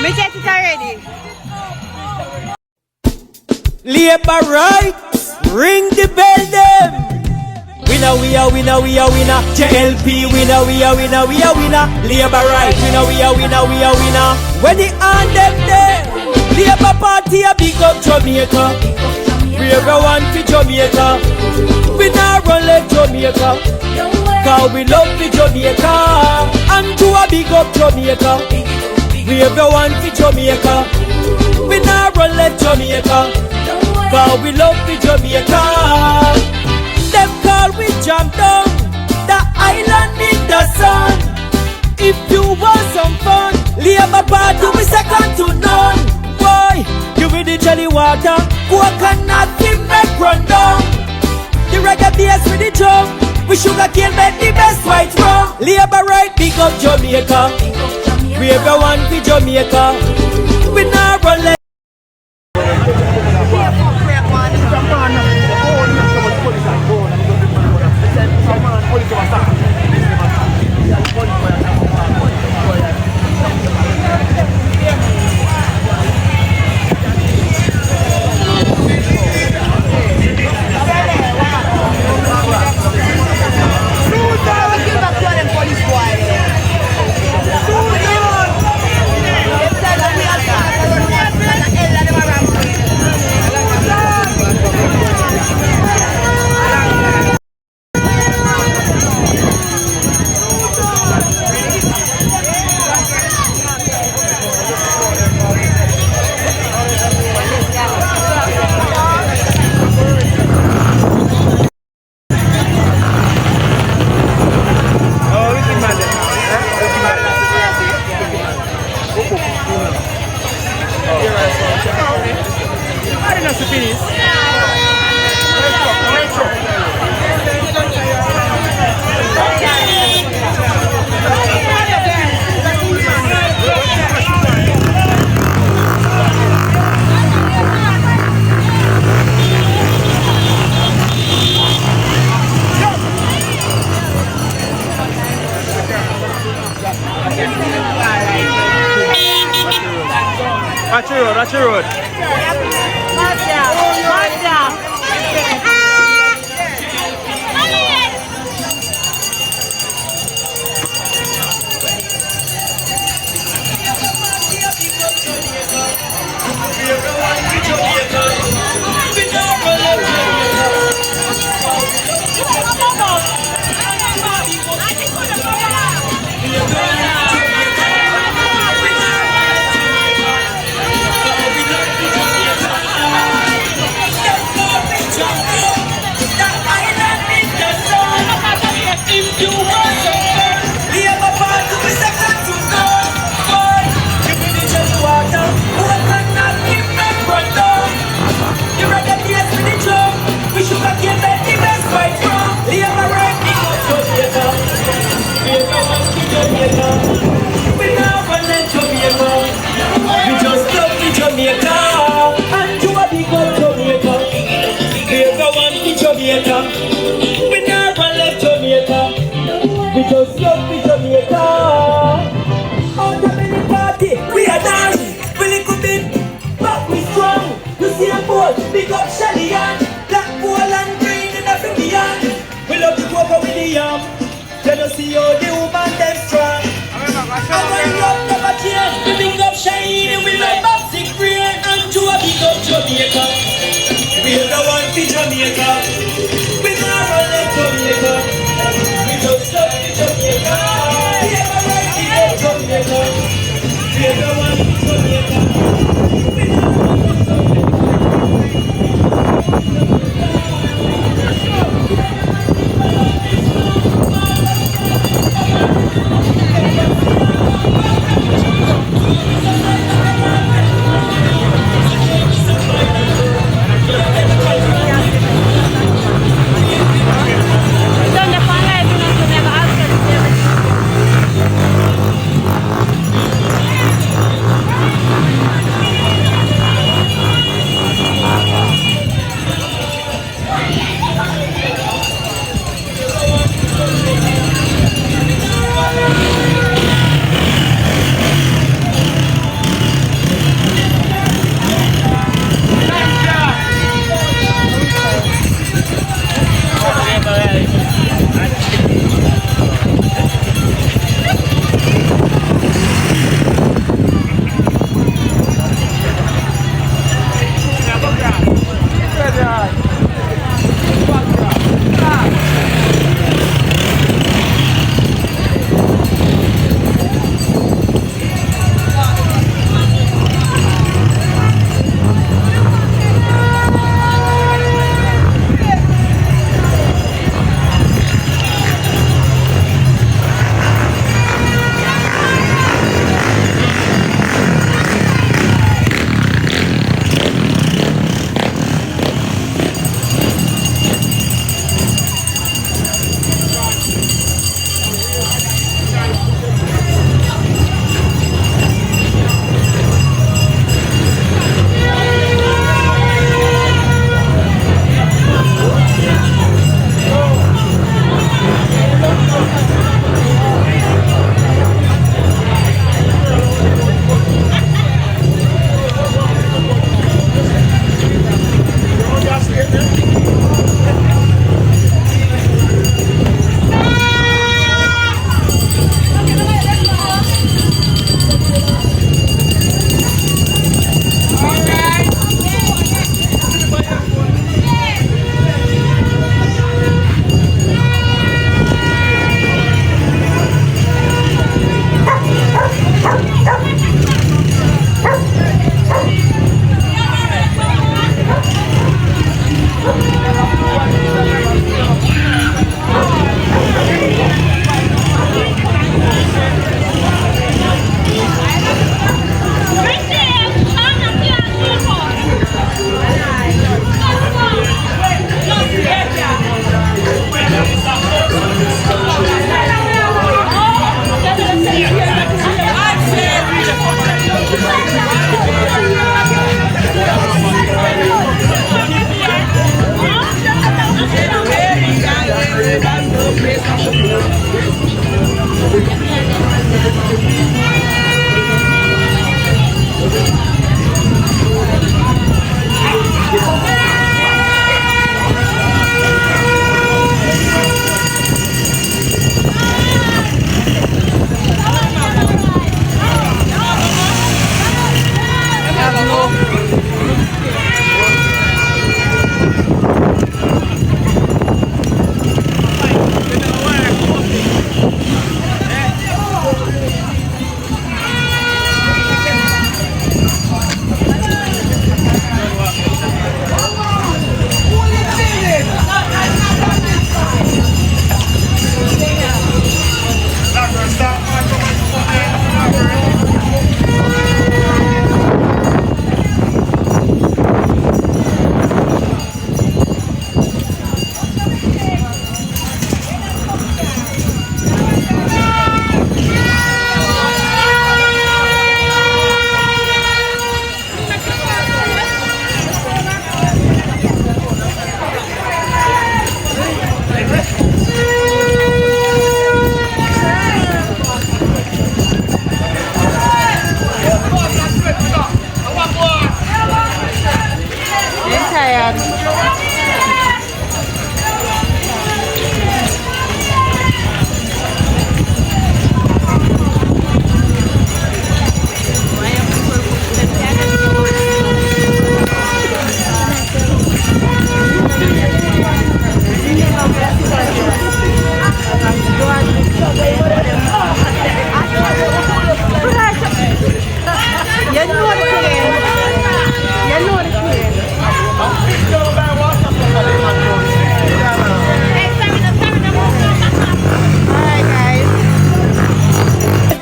Me get it already. Labor rights, ring the bell them. Winner, we are winner, we are winner. JLP winner, we are winner, we are winner. Labor rights, winner, we are winner, we are winner. When the hand them there, Labor Party a big up Jamaica. We everyone for Jamaica. We not run like Jamaica, cause we love the Jamaica. And to a big up Jamaica. We everyone for Jamaica. We not run like Jamaica, cause we love the Jamaica. Them call we jump down the island in the sun. If you want some fun, Labor Party we second to none. Boy, give me the jelly water, coconut we make run down. The reggae bass with the drum, we sugar cane make the best white rum. Labor right, big up Jamaica. We everyone for Jamaica. We not run like Watch your road. We never left Jamaica. We just love the Jamaica. On the mini party, we are done. We little bit, but we strong. You see a boy, big up Shelly and black, gold and green in the Caribbean. We love to go over with the yam. You don't see all the woman them strong. And when love never change, we big up Shine. We love Babsy Green and to a big up Jamaica. We are the one for Jamaica.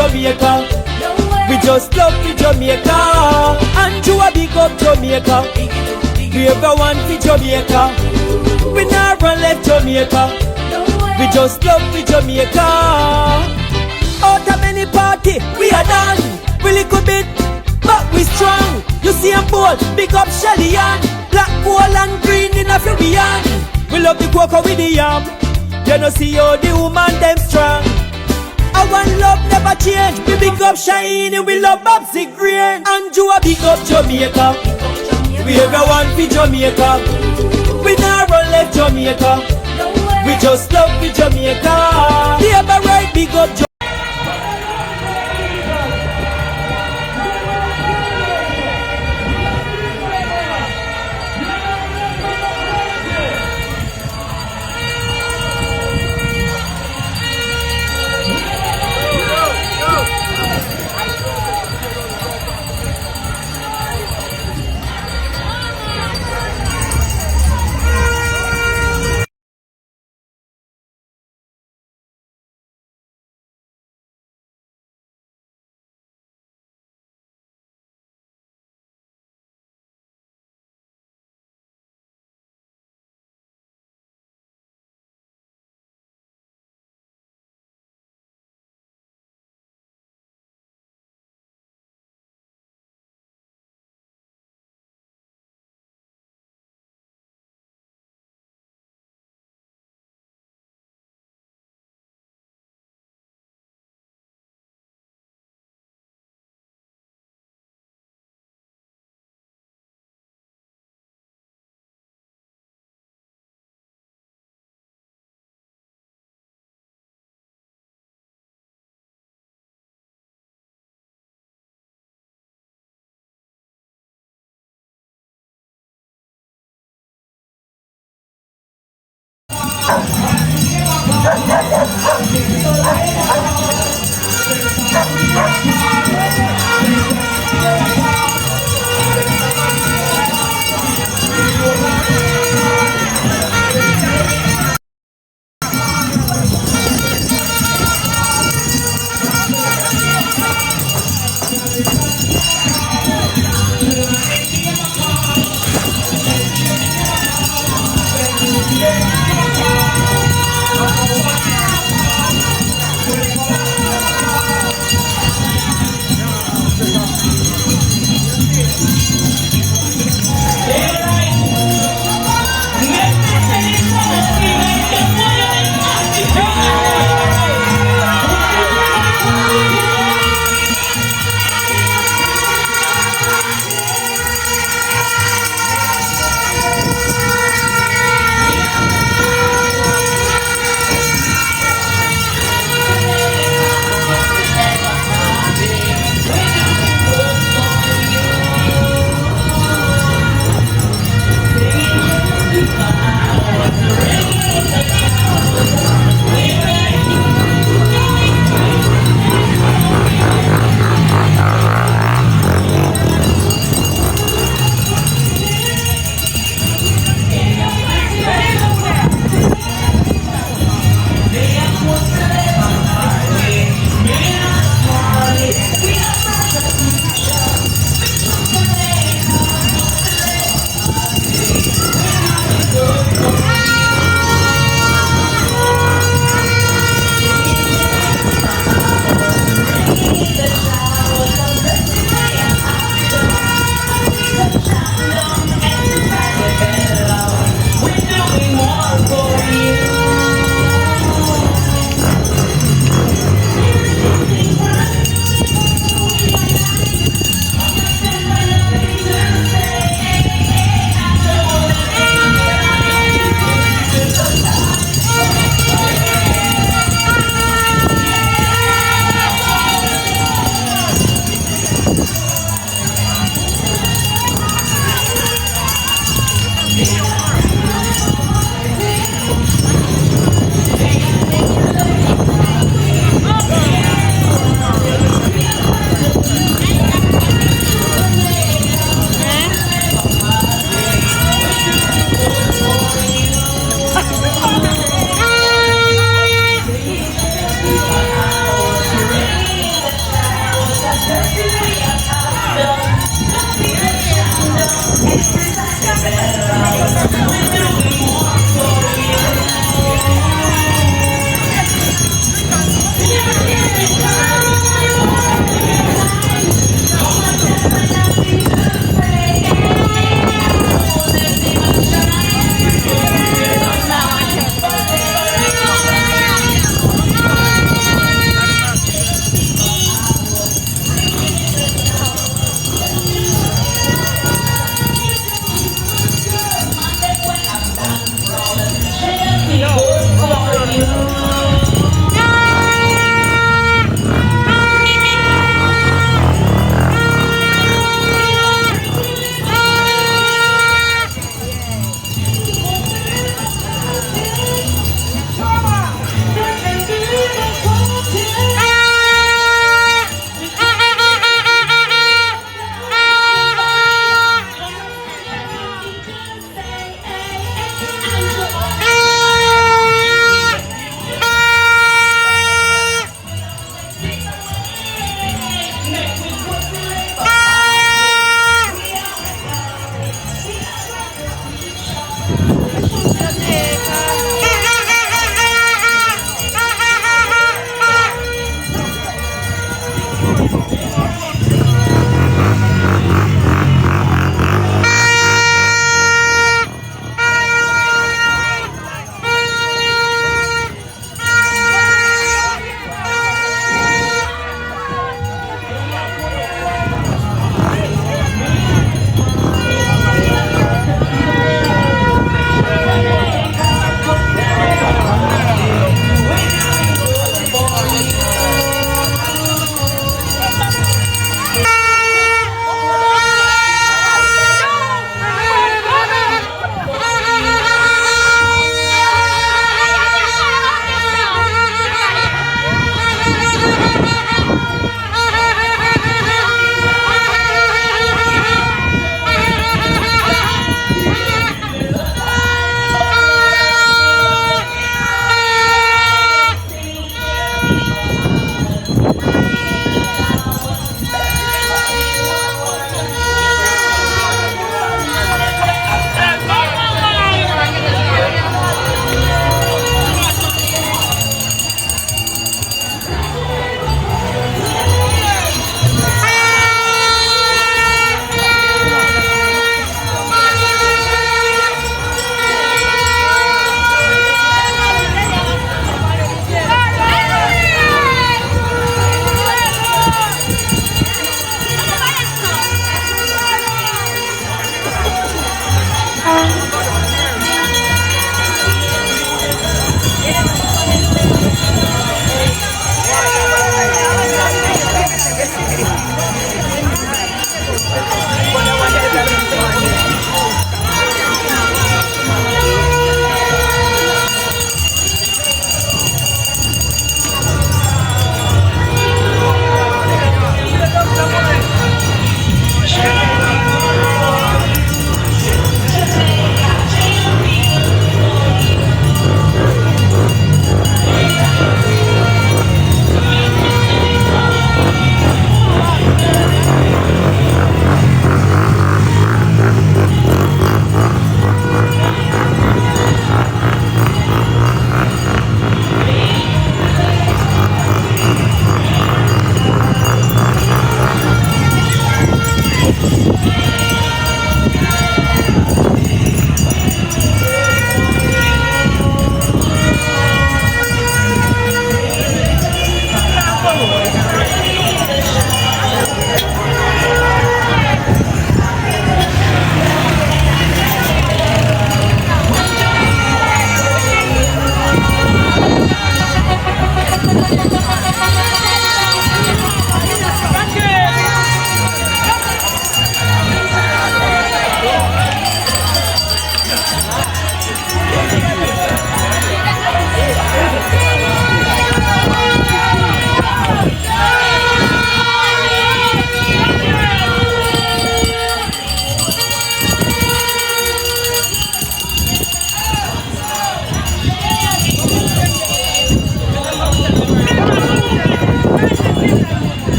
Jamaica. We just love for Jamaica. Andrew a big up Jamaica. We ever want for Jamaica. We never left Jamaica. We just love for Jamaica. Out of many party, we are done. We little bit, but we strong. You see I'm bold, big up Shelly Ann. Black, gold and green in a Caribbean. We love the cocoa with the yam. You know see how the woman them strong. Our love never change. We big up Shine and we love Babsy Green. Andrew a big up Jamaica. We ever want for Jamaica. We never left Jamaica. We just love for Jamaica. We ever right big up Jamaica.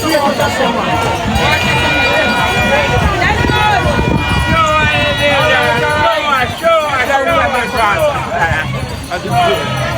Show us.